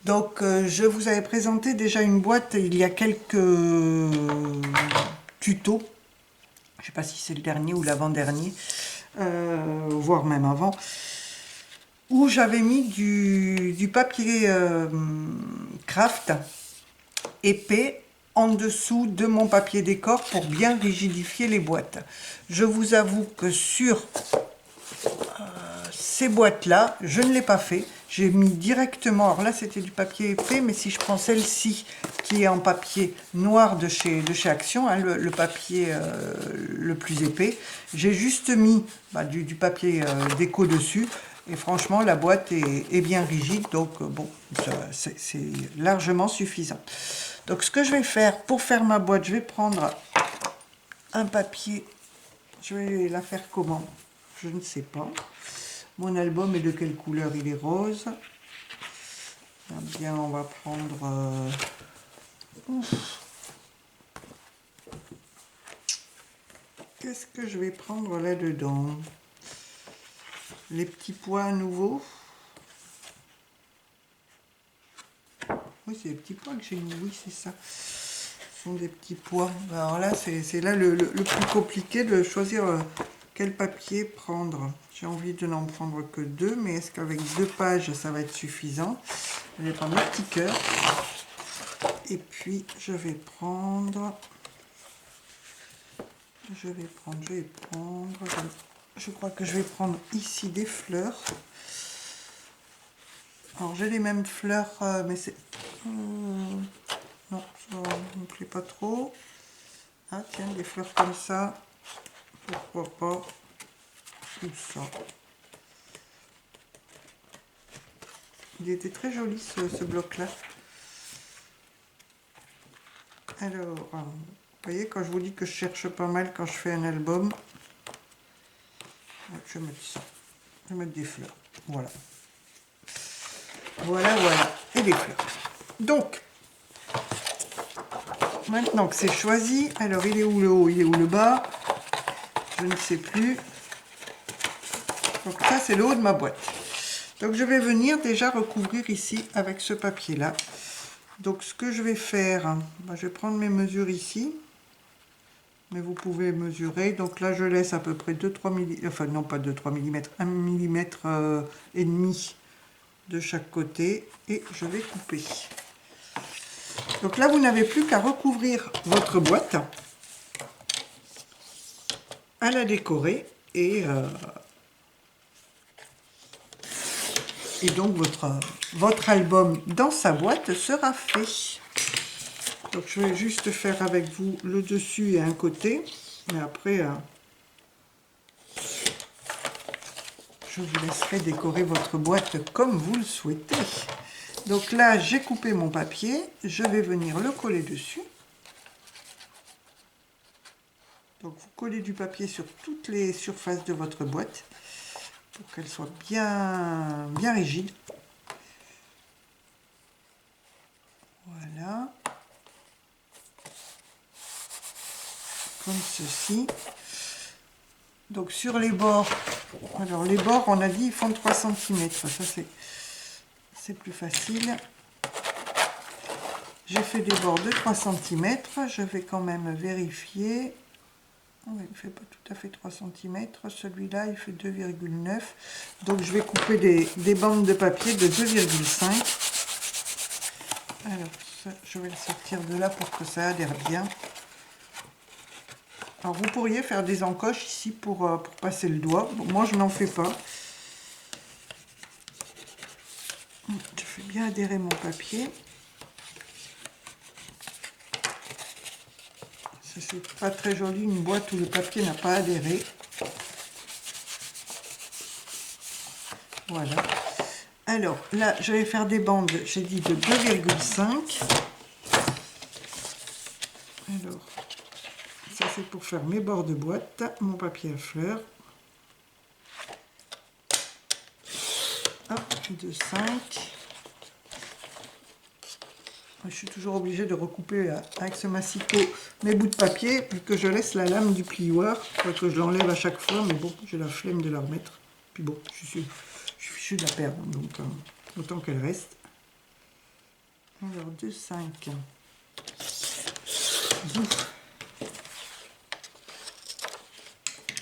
Donc, je vous avais présenté déjà une boîte il y a quelques tutos. Je ne sais pas si c'est le dernier ou l'avant-dernier, voire même avant, où j'avais mis du papier craft épais en dessous de mon papier décor pour bien rigidifier les boîtes. Je vous avoue que sur ces boîtes-là, je ne l'ai pas fait. J'ai mis directement, alors là c'était du papier épais, mais si je prends celle-ci qui est en papier noir de chez Action, hein, le papier le plus épais, j'ai juste mis du papier déco dessus. Et franchement, la boîte est bien rigide, donc bon, c'est largement suffisant. Donc ce que je vais faire, pour faire ma boîte, je vais prendre un papier. Je vais la faire comment? Je ne sais pas. Mon album est de quelle couleur? Il est rose. Eh bien, on va prendre... Qu'est-ce que je vais prendre là-dedans? Les petits pois à nouveau. Oui, c'est les petits pois que j'ai mis. Oui, c'est ça. Ce sont des petits pois. Alors là, c'est là le plus compliqué de choisir quel papier prendre. J'ai envie de n'en prendre que 2, mais est-ce qu'avec 2 pages, ça va être suffisant? Je vais prendre le petit cœur. Et puis, je vais prendre... Je crois que je vais prendre ici des fleurs. Alors, j'ai les mêmes fleurs, mais c'est... non, Ça ne me plaît pas trop. Ah tiens, des fleurs comme ça. Pourquoi pas. Tout ça. Il était très joli ce bloc-là. Alors, vous voyez, quand je vous dis que je cherche pas mal quand je fais un album, je vais mettre ça. Je vais mettre des fleurs. Voilà. Voilà, voilà. Et des fleurs. Donc, maintenant que c'est choisi, alors il est où le haut, il est où le bas? Je ne sais plus. Donc ça, c'est le haut de ma boîte. Donc je vais venir déjà recouvrir ici avec ce papier-là. Donc ce que je vais faire, je vais prendre mes mesures ici. Mais vous pouvez mesurer. Donc là, je laisse à peu près 2-3 mm, enfin non pas 2-3 mm, 1 mm et demi de chaque côté. Et je vais couper. Donc là, vous n'avez plus qu'à recouvrir votre boîte, à la décorer et donc votre album dans sa boîte sera fait. Donc je vais juste faire avec vous le dessus et un côté, mais après je vous laisserai décorer votre boîte comme vous le souhaitez. Donc là j'ai coupé mon papier, je vais venir le coller dessus. Donc vous collez du papier sur toutes les surfaces de votre boîte pour qu'elle soit bien rigide. Voilà. Comme ceci. Donc sur les bords, alors les bords on a dit ils font 3 cm, ça c'est plus facile. J'ai fait des bords de 3 cm, je vais quand même vérifier. Il ne fait pas tout à fait 3 cm, celui-là il fait 2,9. Donc je vais couper des bandes de papier de 2,5. Alors ça, je vais le sortir de là pour que ça adhère bien. Alors vous pourriez faire des encoches ici pour passer le doigt. Bon, moi je n'en fais pas. Je fais bien adhérer mon papier. Ça c'est pas très joli une boîte où le papier n'a pas adhéré. Voilà. Alors là je vais faire des bandes, j'ai dit de 2,5. Alors ça c'est pour faire mes bords de boîte, mon papier à fleurs. Hop, de 5. Je suis toujours obligée de recouper avec ce massicot mes bouts de papier, vu que je laisse la lame du plioir, que je l'enlève à chaque fois, mais bon, j'ai la flemme de la remettre. Puis bon, je suis fichue de la perdre, donc autant qu'elle reste. Alors, 2, 5.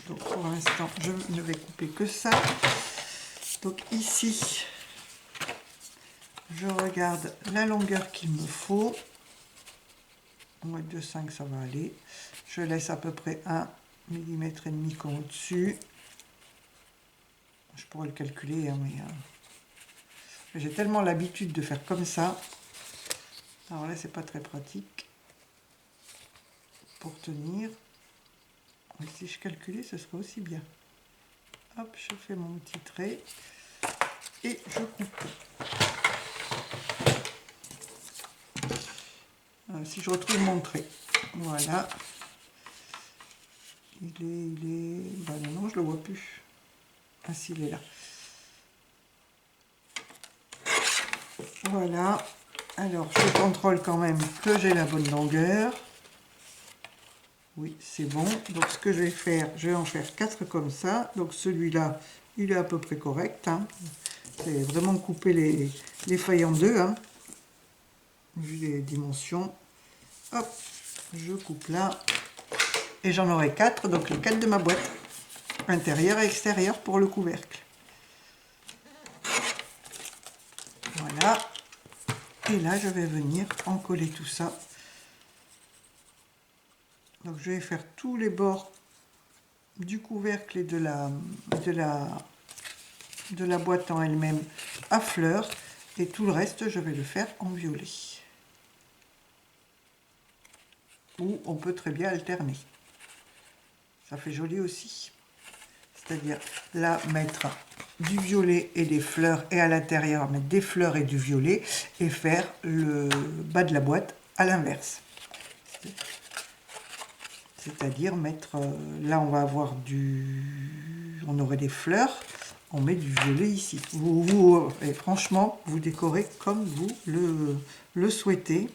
Donc pour l'instant, je ne vais couper que ça. Donc ici, je regarde la longueur qu'il me faut. Moi, 2,5 ça va aller. Je laisse à peu près 1 mm et demi comme au-dessus. Je pourrais le calculer, hein, mais j'ai tellement l'habitude de faire comme ça. Alors là, c'est pas très pratique pour tenir. Mais si je calculais, ce serait aussi bien. Hop, je fais mon petit trait et je coupe. Si je retrouve mon trait, voilà. Il est... Ben non, je le vois plus. Ah si, il est là. Voilà. Alors, je contrôle quand même que j'ai la bonne longueur. Oui, c'est bon. Donc, ce que je vais faire, je vais en faire 4 comme ça. Donc, celui-là, il est à peu près correct. Hein. C'est vraiment couper les feuilles en deux, hein, vu les dimensions. Hop, je coupe là. Et j'en aurai 4, donc les 4 de ma boîte. Intérieur et extérieur pour le couvercle. Voilà. Et là, je vais venir encoller tout ça. Donc, je vais faire tous les bords du couvercle et de la boîte en elle-même à fleurs. Et tout le reste, je vais le faire en violet. ou on peut très bien alterner. Ça fait joli aussi. C'est-à-dire là mettre du violet et des fleurs, et à l'intérieur mettre des fleurs et du violet, et faire le bas de la boîte à l'inverse. C'est-à-dire mettre, là on va avoir on aurait des fleurs, on met du violet ici. Et franchement, vous décorez comme vous le souhaitez.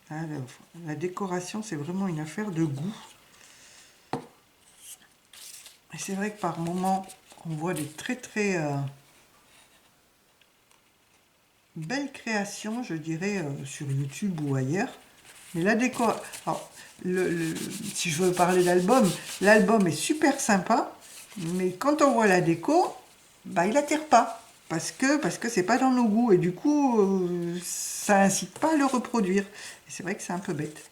Alors, la décoration, c'est vraiment une affaire de goût. Et c'est vrai que par moment, on voit des très belles créations, je dirais, sur YouTube ou ailleurs. Mais la déco, alors, si je veux parler d'album, l'album est super sympa, mais quand on voit la déco, bah, il attire pas. Parce que c'est pas dans nos goûts, et du coup, ça incite pas à le reproduire. Et c'est vrai que c'est un peu bête.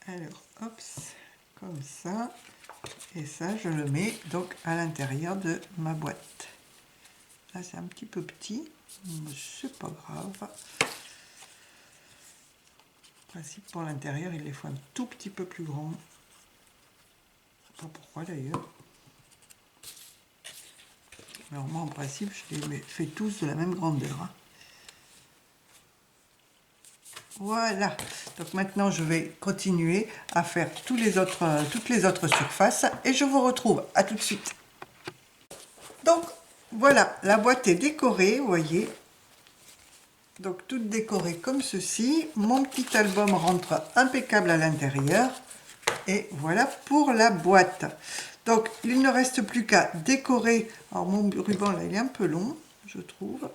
Alors, hop, comme ça. Et ça, je le mets donc à l'intérieur de ma boîte. Là, c'est un petit peu petit, mais c'est pas grave. En principe, pour l'intérieur, il les faut un tout petit peu plus grand. Je sais pas pourquoi d'ailleurs. Alors moi, en principe, je les fais tous de la même grandeur. Hein. Voilà, donc maintenant je vais continuer à faire toutes les autres surfaces et je vous retrouve à tout de suite. Donc voilà, la boîte est décorée, vous voyez, donc toute décorée comme ceci. Mon petit album rentre impeccable à l'intérieur et voilà pour la boîte. Donc il ne reste plus qu'à décorer. Alors mon ruban là il est un peu long, je trouve.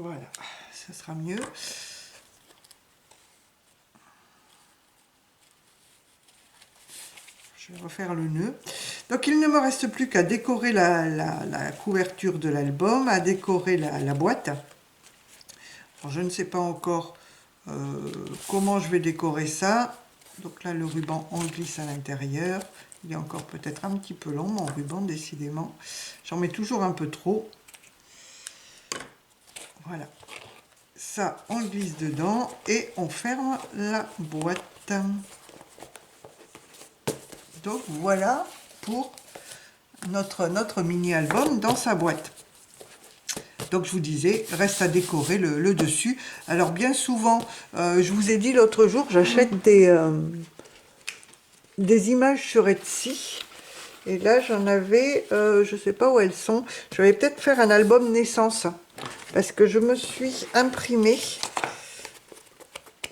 Voilà, ça sera mieux. Je vais refaire le nœud. Donc il ne me reste plus qu'à décorer la couverture de l'album, à décorer la boîte. Alors, je ne sais pas encore comment je vais décorer ça. Donc là le ruban on le glisse à l'intérieur. Il est encore peut-être un petit peu long mon ruban décidément. J'en mets toujours un peu trop. Voilà. Ça on le glisse dedans et on ferme la boîte. Donc voilà pour notre mini-album dans sa boîte. Donc je vous disais, reste à décorer le dessus. Alors bien souvent, je vous ai dit l'autre jour, j'achète des images sur Etsy. Et là j'en avais, je ne sais pas où elles sont. Je vais peut-être faire un album naissance. Parce que je me suis imprimé.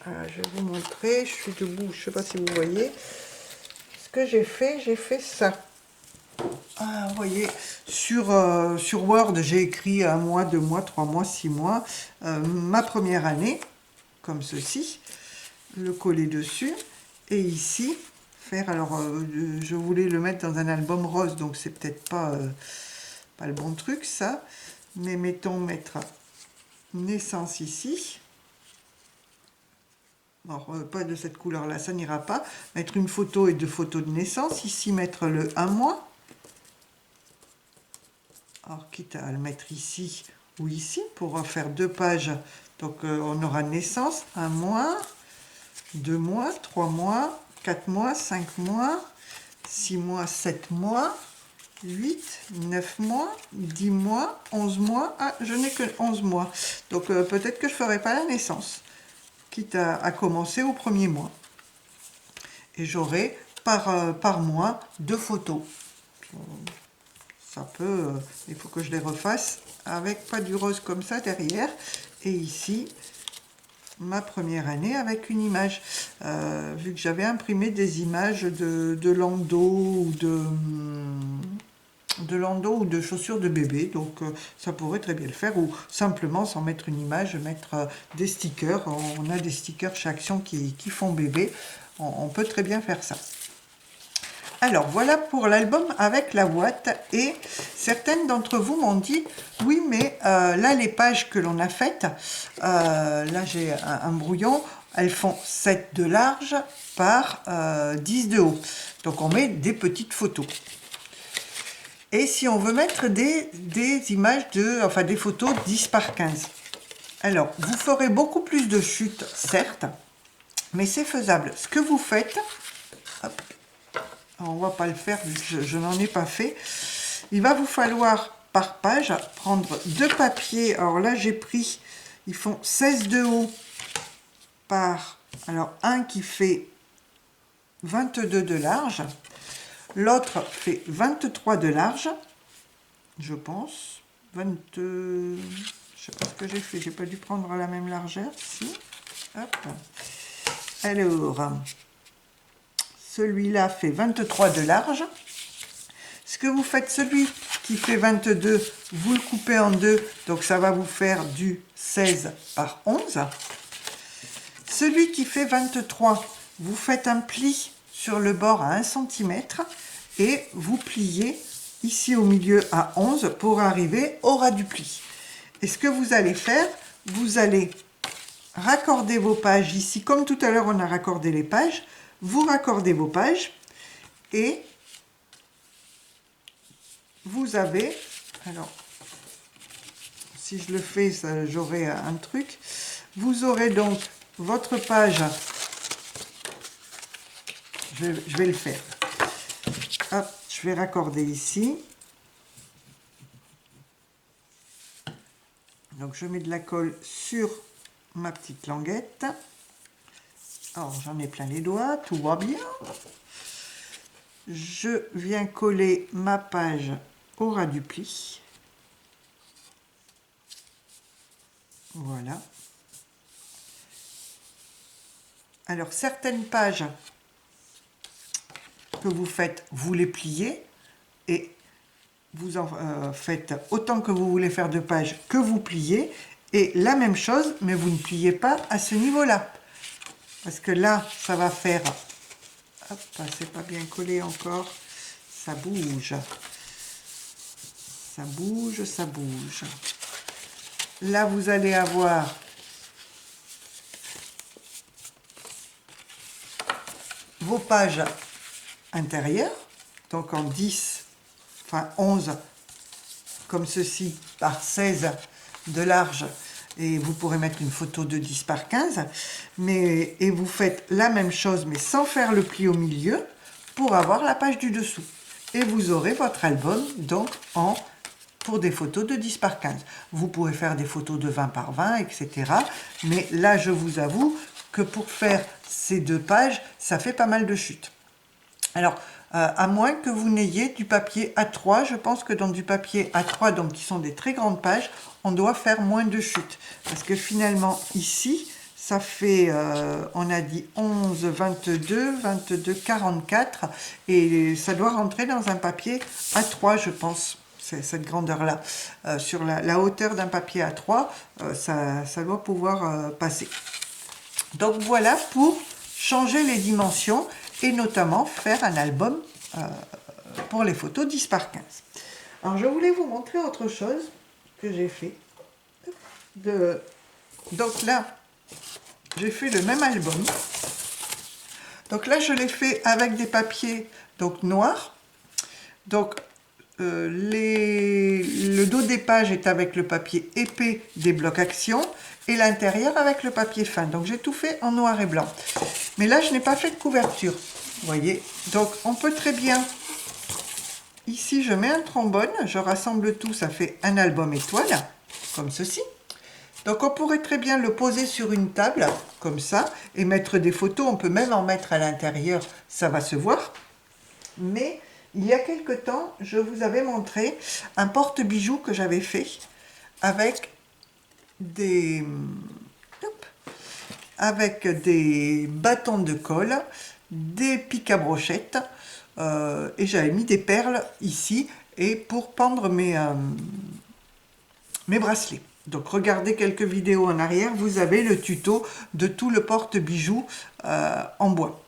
Je vais vous montrer, je suis debout, je ne sais pas si vous voyez. Ce que j'ai fait ça. Ah, vous voyez, sur Word, j'ai écrit 1 mois, 2 mois, 3 mois, 6 mois, ma première année, comme ceci, le coller dessus, et ici, faire, alors, je voulais le mettre dans un album rose, donc c'est peut-être pas le bon truc, ça, mais mettons mettre naissance ici. Alors, pas de cette couleur-là, ça n'ira pas. Mettre une photo et 2 photos de naissance, ici mettre le 1 mois. Alors, quitte à le mettre ici ou ici, pour faire 2 pages. Donc, on aura naissance, 1 mois, 2 mois, 3 mois, 4 mois, 5 mois, 6 mois, 7 mois, 8, 9 mois, 10 mois, 11 mois. Ah, je n'ai que 11 mois. Donc, peut-être que je ne ferai pas la naissance, quitte à commencer au premier mois. Et j'aurai par mois 2 photos. Ça peut, il faut que je les refasse avec pas du rose comme ça derrière. Et ici, ma première année avec une image. Vu que j'avais imprimé des images de landau ou de chaussures de bébé. Donc, ça pourrait très bien le faire. Ou simplement, sans mettre une image, mettre des stickers. On a des stickers chez Action qui font bébé. On peut très bien faire ça. Alors voilà pour l'album avec la boîte, et certaines d'entre vous m'ont dit oui mais là les pages que l'on a faites, là j'ai un brouillon, elles font 7 de large par 10 de haut, donc on met des petites photos. Et si on veut mettre des images enfin des photos 10 par 15. Alors, vous ferez beaucoup plus de chutes, certes, mais c'est faisable. Ce que vous faites, hop, on ne va pas le faire vu que je n'en ai pas fait. Il va vous falloir, par page, prendre 2 papiers. Alors là, j'ai pris, ils font 16 de haut par, alors un qui fait 22 de large. L'autre fait 23 de large, je pense. 22... Je sais pas ce que j'ai fait, j'ai pas dû prendre la même largeur, si. Hop. Alors, celui-là fait 23 de large. Ce que vous faites, celui qui fait 22, vous le coupez en deux, donc ça va vous faire du 16 par 11. Celui qui fait 23, vous faites un pli sur le bord à 1 cm et vous pliez ici au milieu à 11 pour arriver au ras du pli. Et ce que vous allez faire, vous allez raccorder vos pages ici, comme tout à l'heure on a raccordé les pages, vous raccordez vos pages et vous avez, alors si je le fais, j'aurai un truc, vous aurez donc votre page, je vais le faire, hop, je vais raccorder ici, donc je mets de la colle sur ma petite languette, alors j'en ai plein les doigts, tout va bien, je viens coller ma page au ras du pli, voilà. Alors certaines pages que vous faites, vous les pliez et vous en faites autant que vous voulez faire de pages que vous pliez, et la même chose, mais vous ne pliez pas à ce niveau-là, parce que là, ça va faire, hop, c'est pas bien collé encore, ça bouge, ça bouge, ça bouge. Là, vous allez avoir vos pages intérieures, donc en 10, enfin 11, comme ceci, par 16 de large, et vous pourrez mettre une photo de 10 par 15, et vous faites la même chose, mais sans faire le pli au milieu, pour avoir la page du dessous. Et vous aurez votre album, donc, pour des photos de 10 par 15. Vous pouvez faire des photos de 20 par 20, etc. Mais là, je vous avoue que pour faire ces 2 pages, ça fait pas mal de chutes. Alors, à moins que vous n'ayez du papier A3, je pense que dans du papier A3, donc qui sont des très grandes pages, on doit faire moins de chutes. Parce que finalement, ici, ça fait, on a dit 11, 22, 22, 44, et ça doit rentrer dans un papier A3, je pense, cette grandeur-là. Sur la hauteur d'un papier A3, ça doit pouvoir passer. Donc voilà pour changer les dimensions et notamment faire un album pour les photos 10 par 15. Alors je voulais vous montrer autre chose que j'ai fait. Donc là, j'ai fait le même album. Donc là, je l'ai fait avec des papiers donc noirs. Donc le dos des pages est avec le papier épais des blocs action et l'intérieur avec le papier fin. Donc j'ai tout fait en noir et blanc. Mais là, je n'ai pas fait de couverture. Vous voyez, donc on peut très bien, ici je mets un trombone, je rassemble tout, ça fait un album étoile, comme ceci. Donc on pourrait très bien le poser sur une table, comme ça, et mettre des photos, on peut même en mettre à l'intérieur, ça va se voir. Mais il y a quelque temps, je vous avais montré un porte-bijoux que j'avais fait avec des bâtons de colle, des pics à brochettes, et j'avais mis des perles ici et pour pendre mes bracelets. Donc regardez quelques vidéos en arrière, vous avez le tuto de tout le porte-bijoux en bois.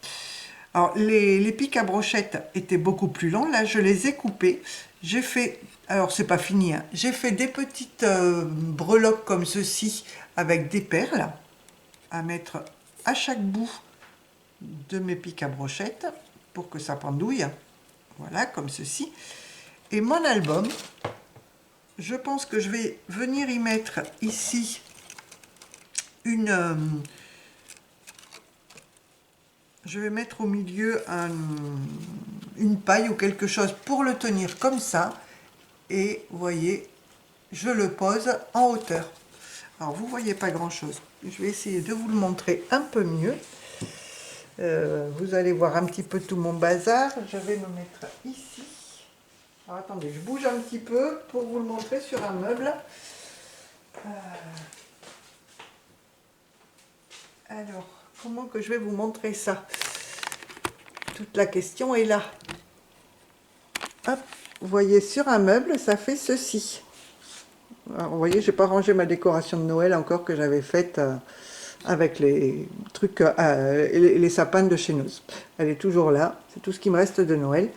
Alors les pics à brochettes étaient beaucoup plus longs, là je les ai coupés, j'ai fait, alors c'est pas fini, hein, j'ai fait des petites breloques comme ceci avec des perles à mettre à chaque bout de mes pics à brochettes pour que ça pendouille, voilà, comme ceci. Et mon album, je pense que je vais venir y mettre ici une... je vais mettre au milieu une paille ou quelque chose pour le tenir comme ça. Et vous voyez, je le pose en hauteur. Alors vous voyez pas grand chose. Je vais essayer de vous le montrer un peu mieux. Vous allez voir un petit peu tout mon bazar. Je vais me mettre ici. Alors attendez, je bouge un petit peu pour vous le montrer sur un meuble. Alors, comment que je vais vous montrer ça? Toute la question est là. Hop, vous voyez, sur un meuble, ça fait ceci. Alors, vous voyez, j'ai pas rangé ma décoration de Noël encore que j'avais faite avec les trucs, les sapins de chez nous. Elle est toujours là, c'est tout ce qui me reste de Noël.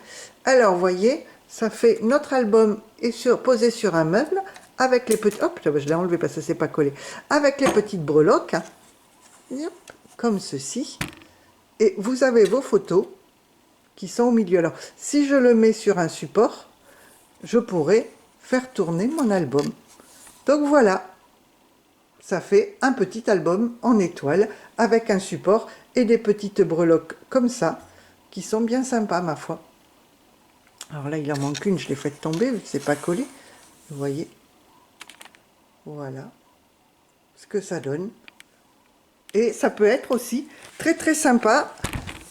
Alors, vous voyez, ça fait notre album est posé sur un meuble avec les petits... Hop, je l'ai enlevé parce que c'est pas collé. Avec les petites breloques, hop, comme ceci. Et vous avez vos photos qui sont au milieu. Alors, si je le mets sur un support, je pourrais faire tourner mon album. Donc voilà, ça fait un petit album en étoile avec un support et des petites breloques comme ça, qui sont bien sympas, ma foi. Alors là, il en manque une, je l'ai faite tomber, vu que c'est pas collé. Vous voyez, voilà ce que ça donne. Et ça peut être aussi très très sympa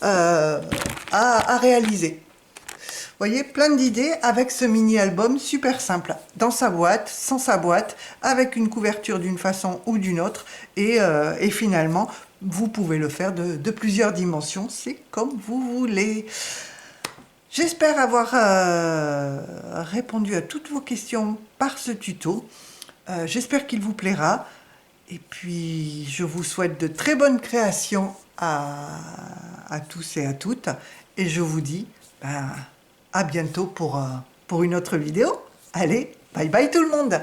à réaliser. Vous voyez, plein d'idées avec ce mini-album super simple. Dans sa boîte, sans sa boîte, avec une couverture d'une façon ou d'une autre. Et finalement, vous pouvez le faire de plusieurs dimensions. C'est comme vous voulez. J'espère avoir répondu à toutes vos questions par ce tuto. J'espère qu'il vous plaira. Et puis, je vous souhaite de très bonnes créations à tous et à toutes. Et je vous dis à bientôt pour une autre vidéo. Allez, bye bye tout le monde!